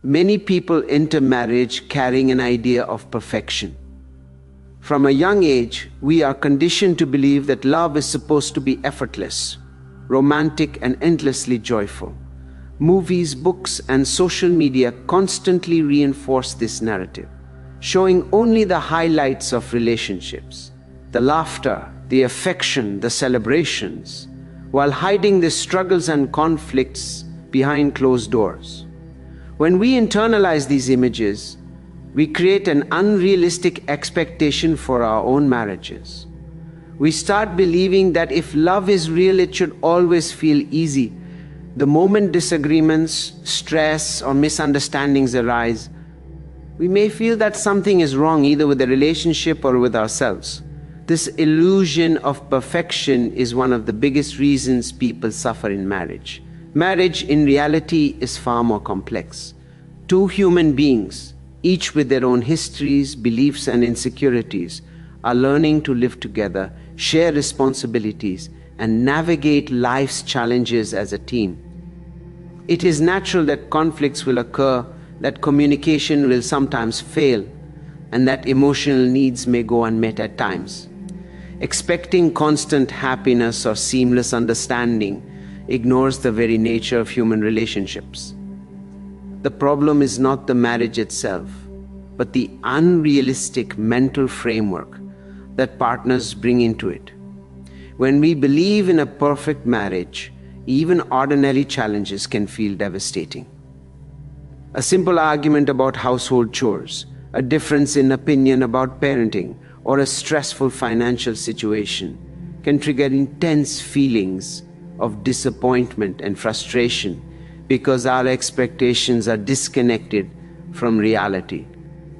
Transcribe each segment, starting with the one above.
Many people enter marriage carrying an idea of perfection. From a young age, we are conditioned to believe that love is supposed to be effortless, romantic, and endlessly joyful. Movies, books, and social media constantly reinforce this narrative, showing only the highlights of relationships, the laughter, the affection, the celebrations, while hiding the struggles and conflicts behind closed doors. When we internalize these images, we create an unrealistic expectation for our own marriages. We start believing that if love is real, it should always feel easy. The moment disagreements, stress, or misunderstandings arise, we may feel that something is wrong either with the relationship or with ourselves. This illusion of perfection is one of the biggest reasons people suffer in marriage. Marriage, in reality, is far more complex. Two human beings, each with their own histories, beliefs, and insecurities, are learning to live together, share responsibilities, and navigate life's challenges as a team. It is natural that conflicts will occur, that communication will sometimes fail, and that emotional needs may go unmet at times. Expecting constant happiness or seamless understanding ignores the very nature of human relationships. The problem is not the marriage itself, but the unrealistic mental framework that partners bring into it. When we believe in a perfect marriage, even ordinary challenges can feel devastating. A simple argument about household chores, a difference in opinion about parenting, or a stressful financial situation can trigger intense feelings of disappointment and frustration because our expectations are disconnected from reality.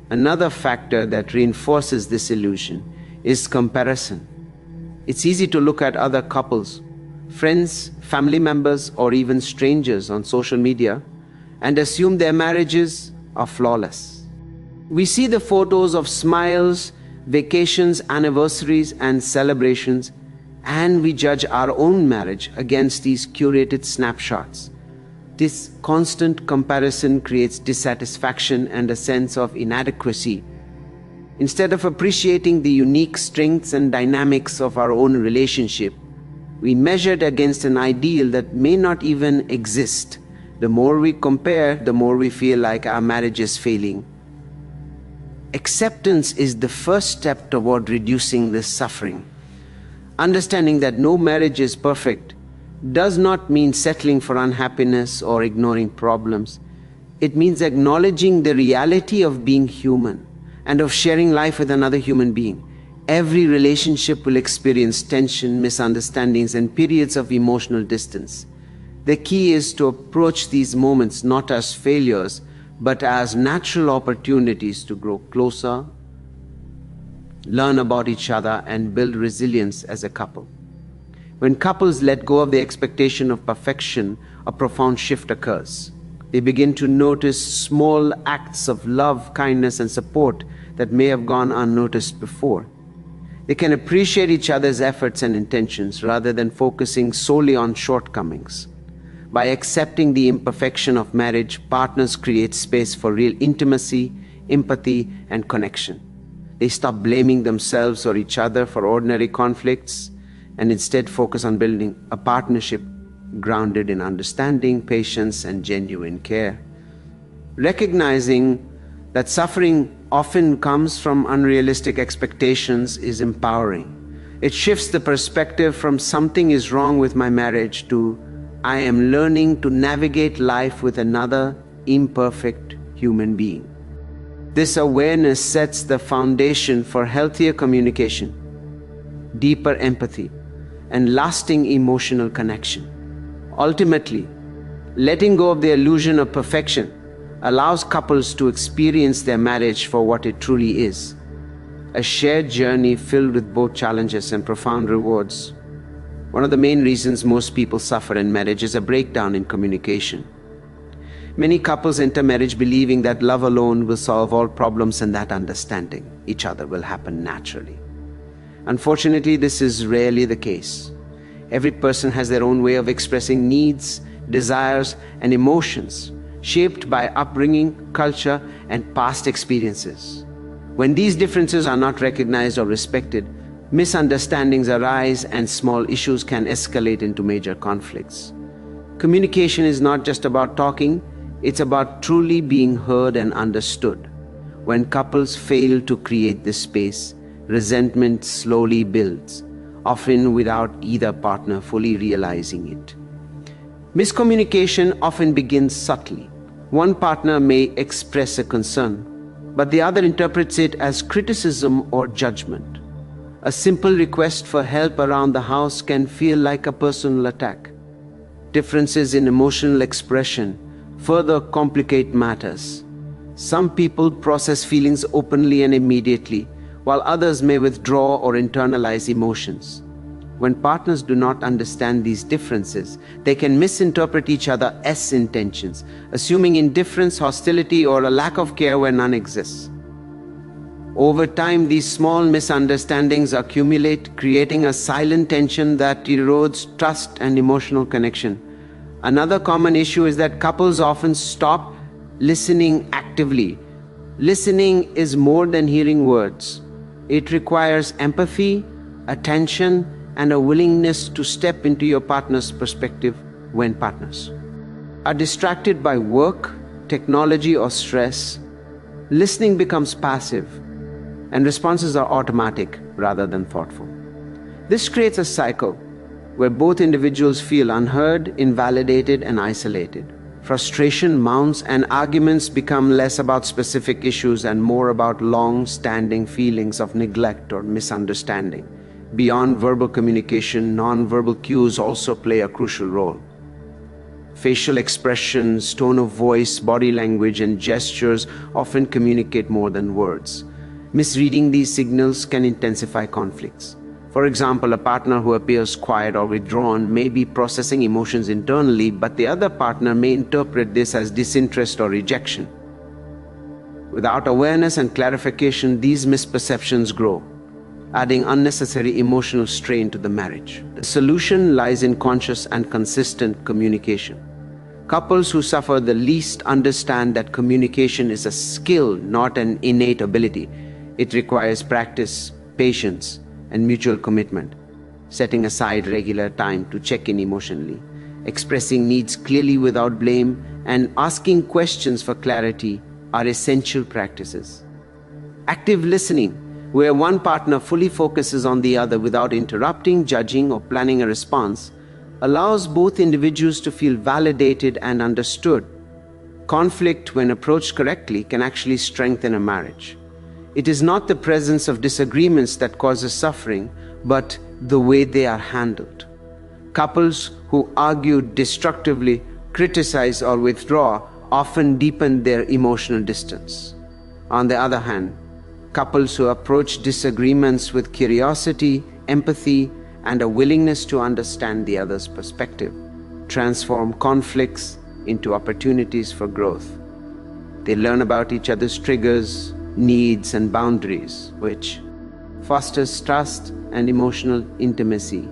Another factor that reinforces this illusion is comparison. It's easy to look at other couples, friends, family members, or even strangers on social media and assume their marriages are flawless. We see the photos of smiles, vacations, anniversaries, and celebrations, and we judge our own marriage against these curated snapshots. This constant comparison creates dissatisfaction and a sense of inadequacy. Instead of appreciating the unique strengths and dynamics of our own relationship, we measure it against an ideal that may not even exist. The more we compare, the more we feel like our marriage is failing. Acceptance is the first step toward reducing this suffering. Understanding that no marriage is perfect does not mean settling for unhappiness or ignoring problems. It means acknowledging the reality of being human and of sharing life with another human being. Every relationship will experience tension, misunderstandings, and periods of emotional distance. The key is to approach these moments not as failures, but as natural opportunities to grow closer, learn about each other, and build resilience as a couple. When couples let go of the expectation of perfection, a profound shift occurs. They begin to notice small acts of love, kindness, and support that may have gone unnoticed before. They can appreciate each other's efforts and intentions rather than focusing solely on shortcomings. By accepting the imperfection of marriage, partners create space for real intimacy, empathy, and connection. They stop blaming themselves or each other for ordinary conflicts and instead focus on building a partnership grounded in understanding, patience, and genuine care. Recognizing that suffering often comes from unrealistic expectations is empowering. It shifts the perspective from something is wrong with my marriage to I am learning to navigate life with another imperfect human being. This awareness sets the foundation for healthier communication, deeper empathy, and lasting emotional connection. Ultimately, letting go of the illusion of perfection allows couples to experience their marriage for what it truly is, a shared journey filled with both challenges and profound rewards. One of the main reasons most people suffer in marriage is a breakdown in communication. Many couples enter marriage believing that love alone will solve all problems and that understanding each other will happen naturally. Unfortunately, this is rarely the case. Every person has their own way of expressing needs, desires, and emotions, shaped by upbringing, culture, and past experiences. When these differences are not recognized or respected, misunderstandings arise and small issues can escalate into major conflicts. Communication is not just about talking, it's about truly being heard and understood. When couples fail to create this space, resentment slowly builds, often without either partner fully realizing it. Miscommunication often begins subtly. One partner may express a concern, but the other interprets it as criticism or judgment. A simple request for help around the house can feel like a personal attack. Differences in emotional expression further complicate matters. Some people process feelings openly and immediately, while others may withdraw or internalize emotions. When partners do not understand these differences, they can misinterpret each other's intentions, assuming indifference, hostility, or a lack of care where none exists. Over time, these small misunderstandings accumulate, creating a silent tension that erodes trust and emotional connection. Another common issue is that couples often stop listening actively. Listening is more than hearing words. It requires empathy, attention, and a willingness to step into your partner's perspective. When partners are distracted by work, technology, or stress, listening becomes passive, and responses are automatic rather than thoughtful. This creates a cycle where both individuals feel unheard, invalidated, and isolated. Frustration mounts and arguments become less about specific issues and more about long-standing feelings of neglect or misunderstanding. Beyond verbal communication, non-verbal cues also play a crucial role. Facial expressions, tone of voice, body language, and gestures often communicate more than words. Misreading these signals can intensify conflicts. For example, a partner who appears quiet or withdrawn may be processing emotions internally, but the other partner may interpret this as disinterest or rejection. Without awareness and clarification, these misperceptions grow, adding unnecessary emotional strain to the marriage. The solution lies in conscious and consistent communication. Couples who suffer the least understand that communication is a skill, not an innate ability. It requires practice, patience, and mutual commitment. Setting aside regular time to check in emotionally, expressing needs clearly without blame, and asking questions for clarity are essential practices. Active listening, where one partner fully focuses on the other without interrupting, judging, or planning a response, allows both individuals to feel validated and understood. Conflict, when approached correctly, can actually strengthen a marriage. It is not the presence of disagreements that causes suffering, but the way they are handled. Couples who argue destructively, criticize, or withdraw often deepen their emotional distance. On the other hand, couples who approach disagreements with curiosity, empathy, and a willingness to understand the other's perspective transform conflicts into opportunities for growth. They learn about each other's triggers, needs, and boundaries, which fosters trust and emotional intimacy.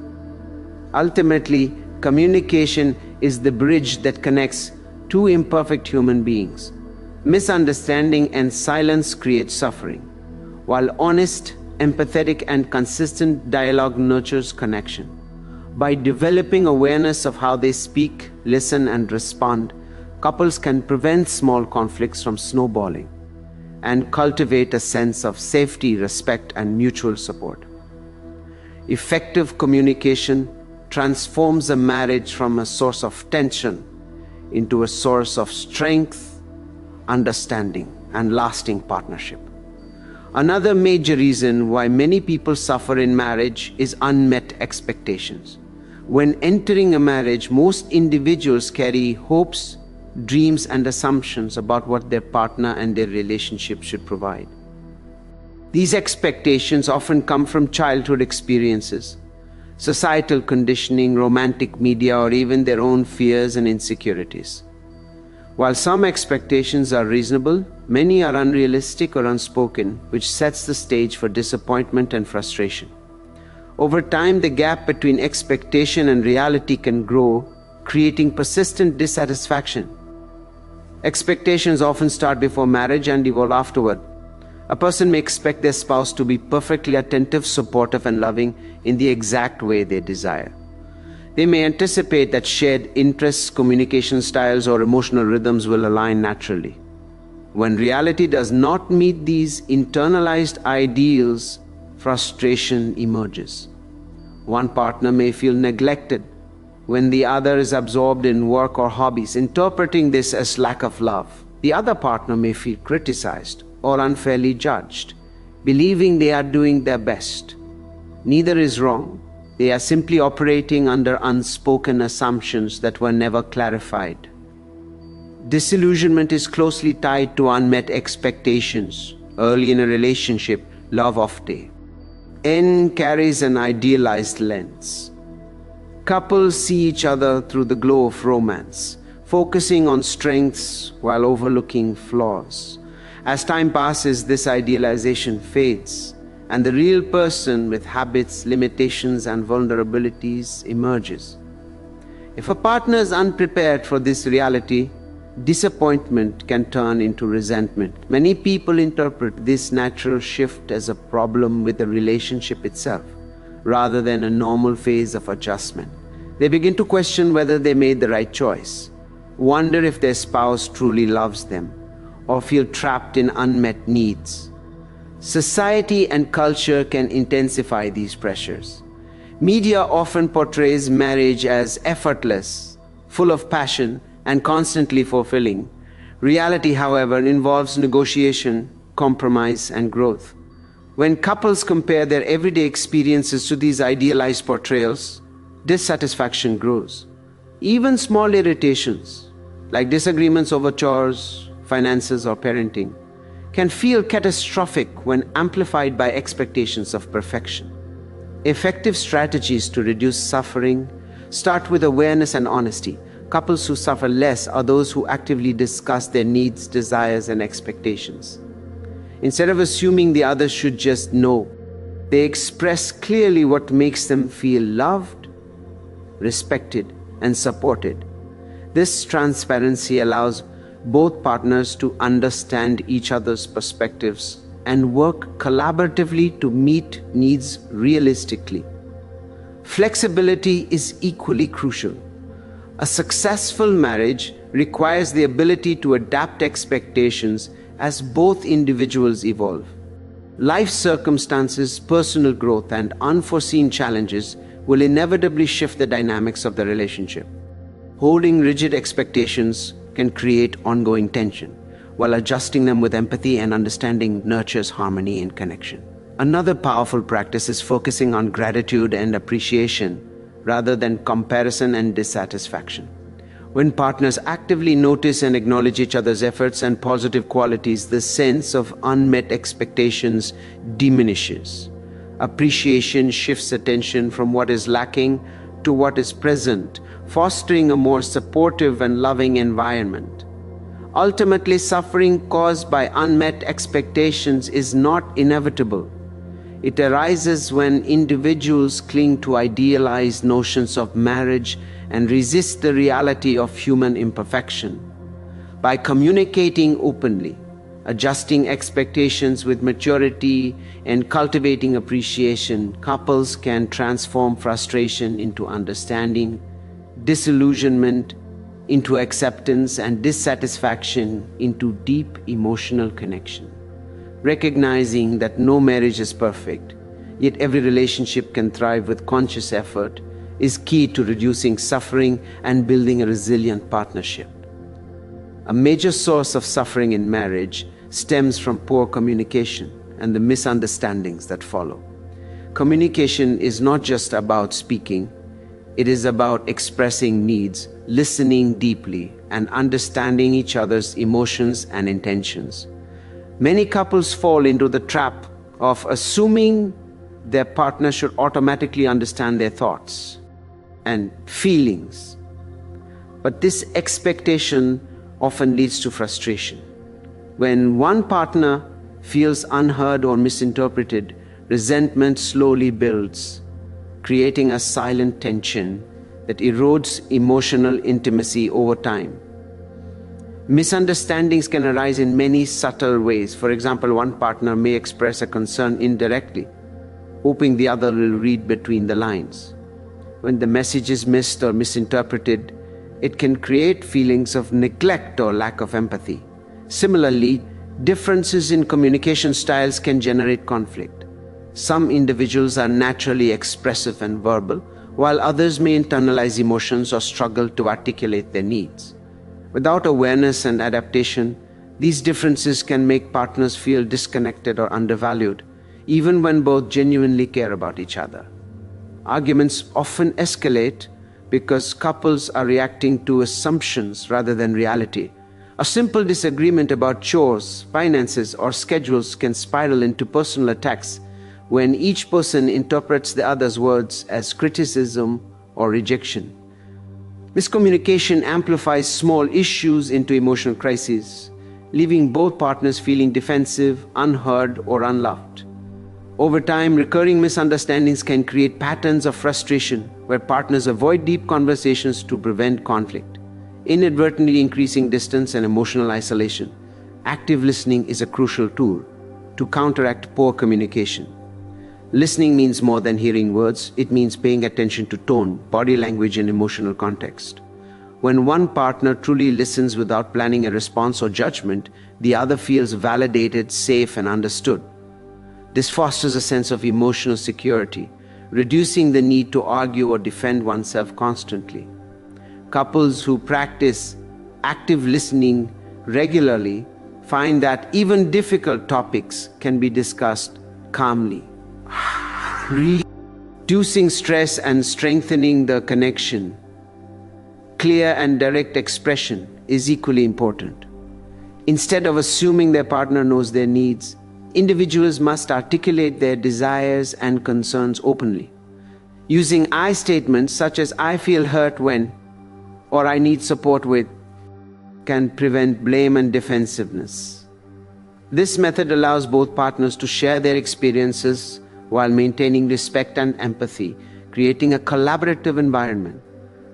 Ultimately, communication is the bridge that connects two imperfect human beings. Misunderstanding and silence create suffering, while honest, empathetic, and consistent dialogue nurtures connection. By developing awareness of how they speak, listen, and respond, couples can prevent small conflicts from snowballing and cultivate a sense of safety, respect, and mutual support. Effective communication transforms a marriage from a source of tension into a source of strength, understanding, and lasting partnership. Another major reason why many people suffer in marriage is unmet expectations. When entering a marriage, most individuals carry hopes, dreams, and assumptions about what their partner and their relationship should provide. These expectations often come from childhood experiences, societal conditioning, romantic media, or even their own fears and insecurities. While some expectations are reasonable, many are unrealistic or unspoken, which sets the stage for disappointment and frustration. Over time, the gap between expectation and reality can grow, creating persistent dissatisfaction. Expectations often start before marriage and evolve afterward. A person may expect their spouse to be perfectly attentive, supportive, and loving in the exact way they desire. They may anticipate that shared interests, communication styles, or emotional rhythms will align naturally. When reality does not meet these internalized ideals, frustration emerges. One partner may feel neglected when the other is absorbed in work or hobbies, interpreting this as lack of love. The other partner may feel criticized or unfairly judged, believing they are doing their best. Neither is wrong. They are simply operating under unspoken assumptions that were never clarified. Disillusionment is closely tied to unmet expectations. Early in a relationship, love often carries an idealized lens. Couples see each other through the glow of romance, focusing on strengths while overlooking flaws. As time passes, this idealization fades, and the real person with habits, limitations, and vulnerabilities emerges. If a partner is unprepared for this reality, disappointment can turn into resentment. Many people interpret this natural shift as a problem with the relationship itself, rather than a normal phase of adjustment. They begin to question whether they made the right choice, wonder if their spouse truly loves them, or feel trapped in unmet needs. Society and culture can intensify these pressures. Media often portrays marriage as effortless, full of passion, and constantly fulfilling. Reality, however, involves negotiation, compromise, and growth. When couples compare their everyday experiences to these idealized portrayals, dissatisfaction grows. Even small irritations, like disagreements over chores, finances, or parenting, can feel catastrophic when amplified by expectations of perfection. Effective strategies to reduce suffering start with awareness and honesty. Couples who suffer less are those who actively discuss their needs, desires, and expectations. Instead of assuming the other should just know, they express clearly what makes them feel loved, respected, and supported. This transparency allows both partners to understand each other's perspectives and work collaboratively to meet needs realistically. Flexibility is equally crucial. A successful marriage requires the ability to adapt expectations as both individuals evolve. Life circumstances, personal growth, and unforeseen challenges will inevitably shift the dynamics of the relationship. Holding rigid expectations can create ongoing tension, while adjusting them with empathy and understanding nurtures harmony and connection. Another powerful practice is focusing on gratitude and appreciation rather than comparison and dissatisfaction. When partners actively notice and acknowledge each other's efforts and positive qualities, the sense of unmet expectations diminishes. Appreciation shifts attention from what is lacking to what is present, fostering a more supportive and loving environment. Ultimately, suffering caused by unmet expectations is not inevitable. It arises when individuals cling to idealized notions of marriage and resist the reality of human imperfection. By communicating openly, adjusting expectations with maturity, and cultivating appreciation, couples can transform frustration into understanding, disillusionment into acceptance, and dissatisfaction into deep emotional connection. Recognizing that no marriage is perfect, yet every relationship can thrive with conscious effort, is key to reducing suffering and building a resilient partnership. A major source of suffering in marriage stems from poor communication and the misunderstandings that follow. Communication is not just about speaking, it is about expressing needs, listening deeply, and understanding each other's emotions and intentions. Many couples fall into the trap of assuming their partner should automatically understand their thoughts and feelings. But this expectation often leads to frustration. When one partner feels unheard or misinterpreted, resentment slowly builds, creating a silent tension that erodes emotional intimacy over time. Misunderstandings can arise in many subtle ways. For example, one partner may express a concern indirectly, hoping the other will read between the lines. When the message is missed or misinterpreted, it can create feelings of neglect or lack of empathy. Similarly, differences in communication styles can generate conflict. Some individuals are naturally expressive and verbal, while others may internalize emotions or struggle to articulate their needs. Without awareness and adaptation, these differences can make partners feel disconnected or undervalued, even when both genuinely care about each other. Arguments often escalate because couples are reacting to assumptions rather than reality. A simple disagreement about chores, finances, or schedules can spiral into personal attacks when each person interprets the other's words as criticism or rejection. Miscommunication amplifies small issues into emotional crises, leaving both partners feeling defensive, unheard, or unloved. Over time, recurring misunderstandings can create patterns of frustration where partners avoid deep conversations to prevent conflict, inadvertently increasing distance and emotional isolation. Active listening is a crucial tool to counteract poor communication. Listening means more than hearing words. It means paying attention to tone, body language, and emotional context. When one partner truly listens without planning a response or judgment, the other feels validated, safe, and understood. This fosters a sense of emotional security, reducing the need to argue or defend oneself constantly. Couples who practice active listening regularly find that even difficult topics can be discussed calmly, reducing stress and strengthening the connection. Clear and direct expression is equally important. Instead of assuming their partner knows their needs, individuals must articulate their desires and concerns openly. Using I statements such as "I feel hurt when" or "I need support with" can prevent blame and defensiveness. This method allows both partners to share their experiences while maintaining respect and empathy, creating a collaborative environment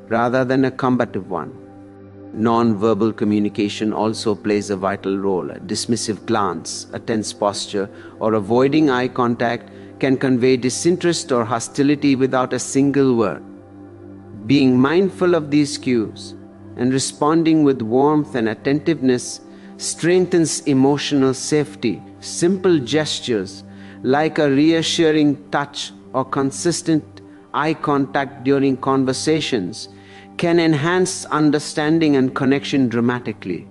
rather than a combative one. Non-verbal communication also plays a vital role. A dismissive glance, a tense posture, or avoiding eye contact can convey disinterest or hostility without a single word. Being mindful of these cues and responding with warmth and attentiveness strengthens emotional safety. Simple gestures like a reassuring touch or consistent eye contact during conversations can enhance understanding and connection dramatically.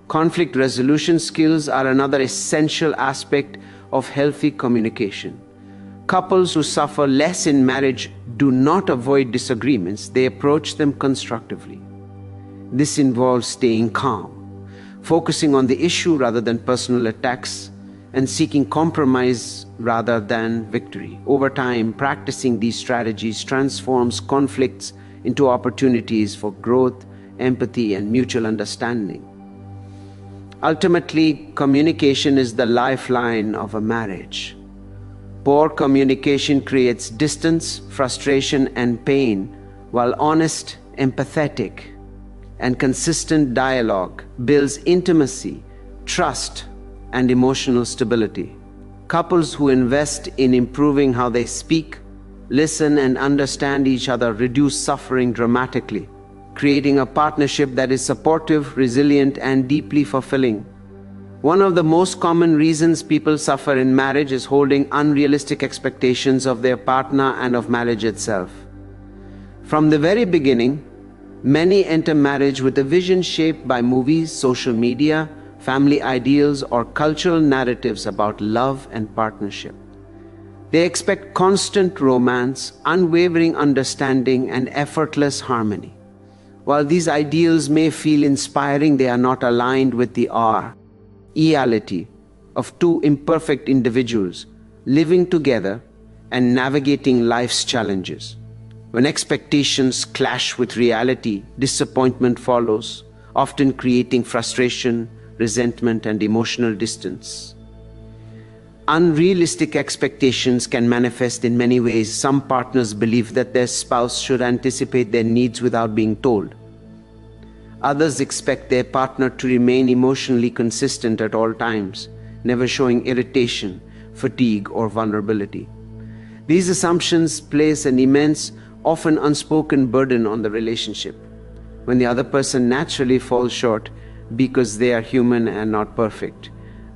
Conflict resolution skills are another essential aspect of healthy communication. Couples who suffer less in marriage do not avoid disagreements, they approach them constructively. This involves staying calm, focusing on the issue rather than personal attacks, and seeking compromise rather than victory. Over time, practicing these strategies transforms conflicts into opportunities for growth, empathy, and mutual understanding. Ultimately, communication is the lifeline of a marriage. Poor communication creates distance, frustration, and pain, while honest, empathetic, and consistent dialogue builds intimacy, trust, and emotional stability. Couples who invest in improving how they speak, listen, and understand each other reduce suffering dramatically, creating a partnership that is supportive, resilient, and deeply fulfilling. One of the most common reasons people suffer in marriage is holding unrealistic expectations of their partner and of marriage itself. From the very beginning, many enter marriage with a vision shaped by movies, social media, family ideals, or cultural narratives about love and partnership. They expect constant romance, unwavering understanding, and effortless harmony. While these ideals may feel inspiring, they are not aligned with the reality of two imperfect individuals living together and navigating life's challenges. When expectations clash with reality, disappointment follows, often creating frustration, resentment, and emotional distance. Unrealistic expectations can manifest in many ways. Some partners believe that their spouse should anticipate their needs without being told. Others expect their partner to remain emotionally consistent at all times, never showing irritation, fatigue, or vulnerability. These assumptions place an immense, often unspoken burden on the relationship. When the other person naturally falls short because they are human and not perfect,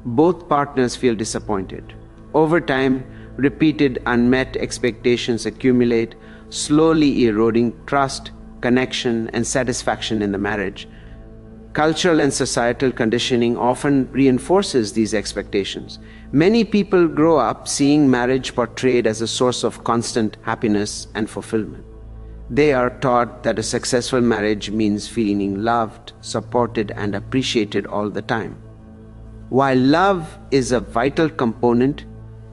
both partners feel disappointed. Over time, repeated unmet expectations accumulate, slowly eroding trust, connection, and satisfaction in the marriage. Cultural and societal conditioning often reinforces these expectations. Many people grow up seeing marriage portrayed as a source of constant happiness and fulfillment. They are taught that a successful marriage means feeling loved, supported, and appreciated all the time. While love is a vital component,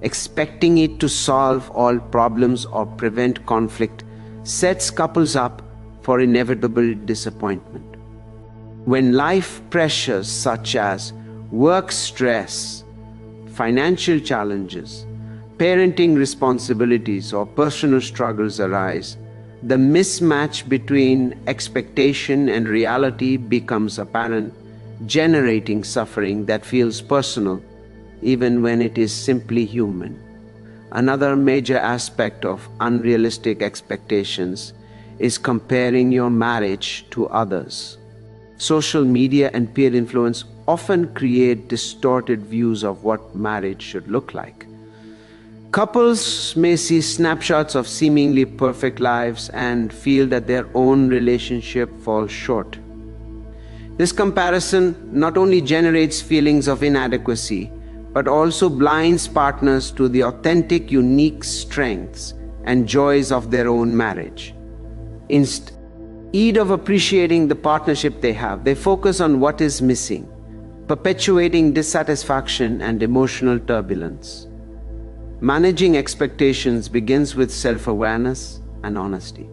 expecting it to solve all problems or prevent conflict sets couples up for inevitable disappointment. When life pressures such as work stress, financial challenges, parenting responsibilities, or personal struggles arise, the mismatch between expectation and reality becomes apparent, generating suffering that feels personal even when it is simply human. Another major aspect of unrealistic expectations is comparing your marriage to others. Social media and peer influence often create distorted views of what marriage should look like. Couples may see snapshots of seemingly perfect lives and feel that their own relationship falls short. This comparison not only generates feelings of inadequacy, but also blinds partners to the authentic, unique strengths and joys of their own marriage. Instead of appreciating the partnership they have, they focus on what is missing, perpetuating dissatisfaction and emotional turbulence. Managing expectations begins with self-awareness and honesty.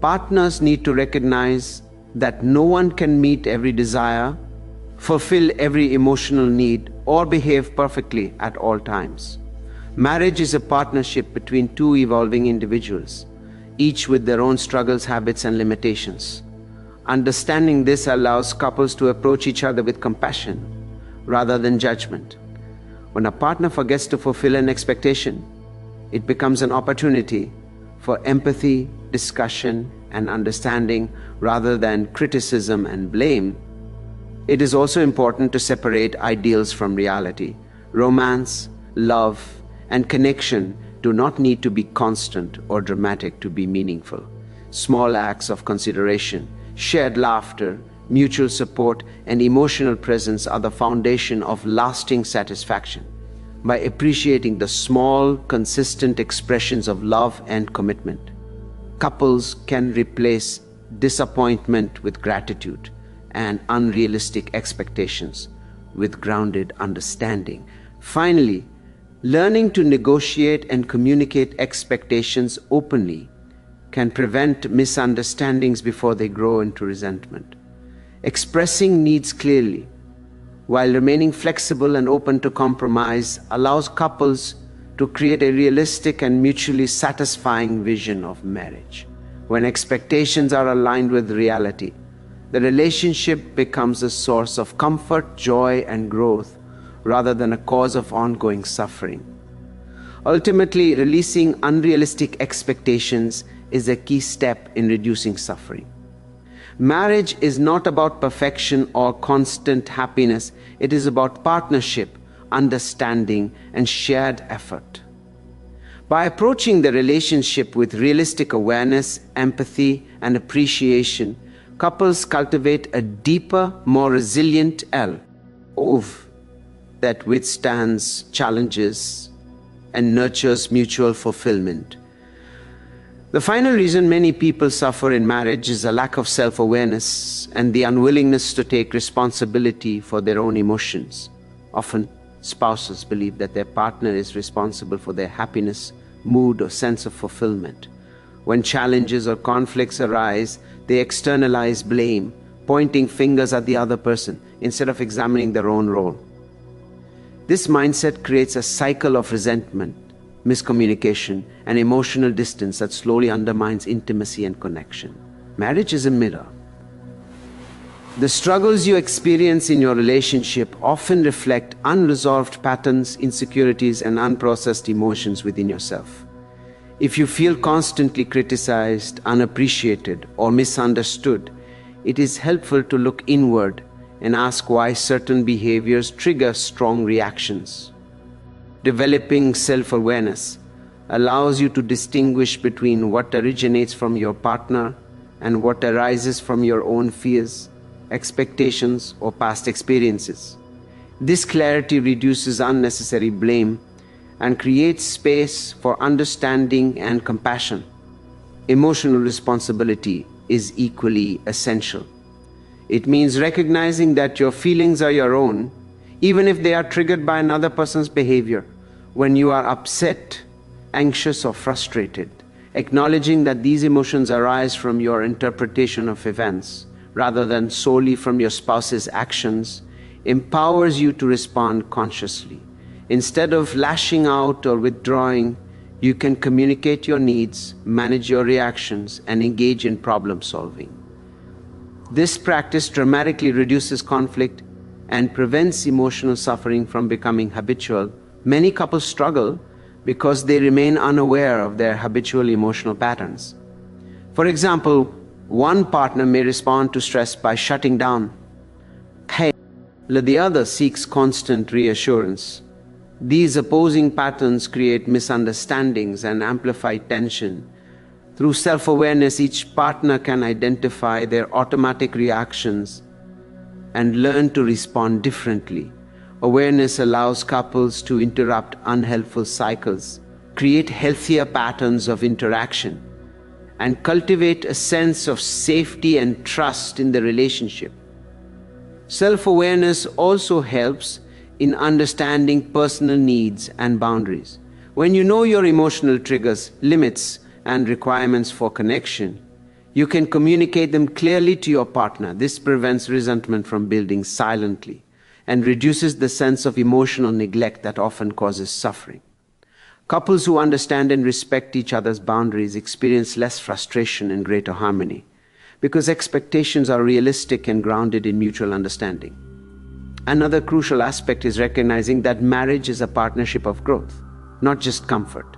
Partners need to recognize that no one can meet every desire, fulfill every emotional need, or behave perfectly at all times. Marriage is a partnership between two evolving individuals, each with their own struggles, habits, and limitations. Understanding this allows couples to approach each other with compassion rather than judgment. When a partner forgets to fulfill an expectation, it becomes an opportunity for empathy, discussion, and understanding rather than criticism and blame. It is also important to separate ideals from reality. Romance, love, and connection do not need to be constant or dramatic to be meaningful. Small acts of consideration, shared laughter, mutual support, and emotional presence are the foundation of lasting satisfaction. By appreciating the small, consistent expressions of love and commitment, couples can replace disappointment with gratitude and unrealistic expectations with grounded understanding. Finally, learning to negotiate and communicate expectations openly can prevent misunderstandings before they grow into resentment. Expressing needs clearly, while remaining flexible and open to compromise, allows couples to create a realistic and mutually satisfying vision of marriage. When expectations are aligned with reality, the relationship becomes a source of comfort, joy, and growth rather than a cause of ongoing suffering. Ultimately, releasing unrealistic expectations is a key step in reducing suffering. Marriage is not about perfection or constant happiness. It is about partnership, understanding, and shared effort. By approaching the relationship with realistic awareness, empathy, and appreciation, couples cultivate a deeper, more resilient love that withstands challenges and nurtures mutual fulfillment. The final reason many people suffer in marriage is a lack of self-awareness and the unwillingness to take responsibility for their own emotions. Often, spouses believe that their partner is responsible for their happiness, mood, or sense of fulfillment. When challenges or conflicts arise, they externalize blame, pointing fingers at the other person instead of examining their own role. This mindset creates a cycle of resentment, miscommunication, and emotional distance that slowly undermines intimacy and connection. Marriage is a mirror. The struggles you experience in your relationship often reflect unresolved patterns, insecurities, and unprocessed emotions within yourself. If you feel constantly criticized, unappreciated, or misunderstood, it is helpful to look inward and ask why certain behaviors trigger strong reactions. Developing self-awareness allows you to distinguish between what originates from your partner and what arises from your own fears, expectations, or past experiences. This clarity reduces unnecessary blame and creates space for understanding and compassion. Emotional responsibility is equally essential. It means recognizing that your feelings are your own, even if they are triggered by another person's behavior. When you are upset, anxious, or frustrated, acknowledging that these emotions arise from your interpretation of events rather than solely from your spouse's actions empowers you to respond consciously. Instead of lashing out or withdrawing, you can communicate your needs, manage your reactions, and engage in problem solving. This practice dramatically reduces conflict and prevents emotional suffering from becoming habitual. Many couples struggle because they remain unaware of their habitual emotional patterns. For example, one partner may respond to stress by shutting down, while the other seeks constant reassurance. These opposing patterns create misunderstandings and amplify tension. Through self-awareness, each partner can identify their automatic reactions and learn to respond differently. Awareness allows couples to interrupt unhelpful cycles, create healthier patterns of interaction, and cultivate a sense of safety and trust in the relationship. Self-awareness also helps in understanding personal needs and boundaries. When you know your emotional triggers, limits, and requirements for connection, you can communicate them clearly to your partner. This prevents resentment from building silently and reduces the sense of emotional neglect that often causes suffering. Couples who understand and respect each other's boundaries experience less frustration and greater harmony, because expectations are realistic and grounded in mutual understanding. Another crucial aspect is recognizing that marriage is a partnership of growth, not just comfort.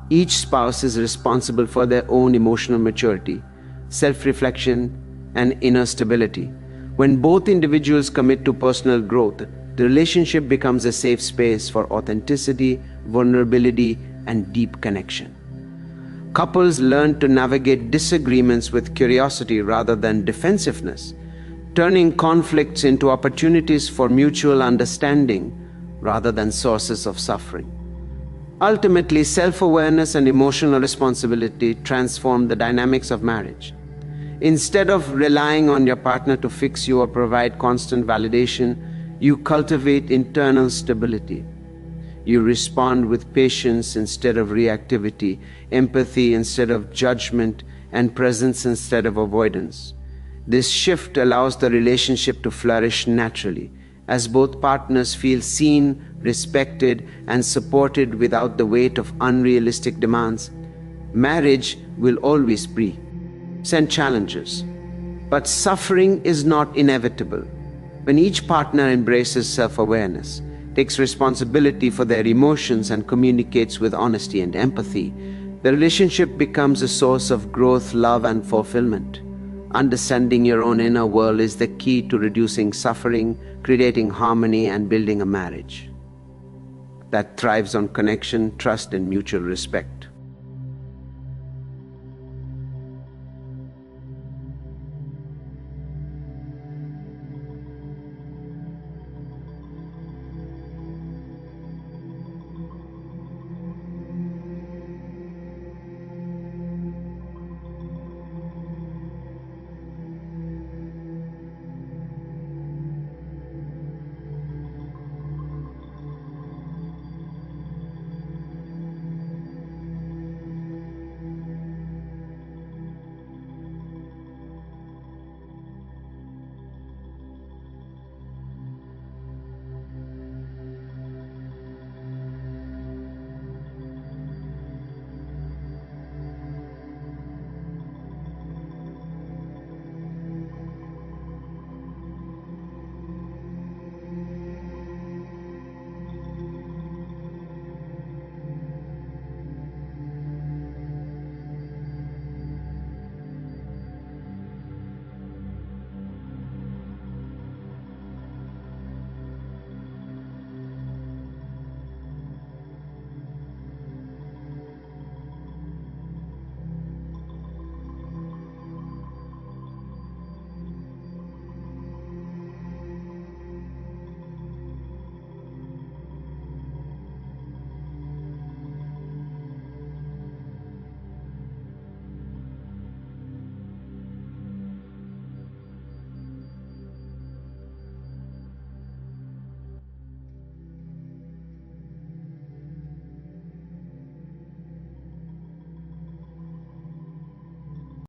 Each spouse is responsible for their own emotional maturity, self-reflection, and inner stability. When both individuals commit to personal growth, the relationship becomes a safe space for authenticity, vulnerability, and deep connection. Couples learn to navigate disagreements with curiosity rather than defensiveness, turning conflicts into opportunities for mutual understanding rather than sources of suffering. Ultimately, self-awareness and emotional responsibility transform the dynamics of marriage. Instead of relying on your partner to fix you or provide constant validation, you cultivate internal stability. You respond with patience instead of reactivity, empathy instead of judgment, and presence instead of avoidance. This shift allows the relationship to flourish naturally, as both partners feel seen, respected, and supported without the weight of unrealistic demands. Marriage will always present challenges, but suffering is not inevitable. When each partner embraces self-awareness, takes responsibility for their emotions, and communicates with honesty and empathy, the relationship becomes a source of growth, love, and fulfillment. Understanding your own inner world is the key to reducing suffering, creating harmony, and building a marriage that thrives on connection, trust, and mutual respect.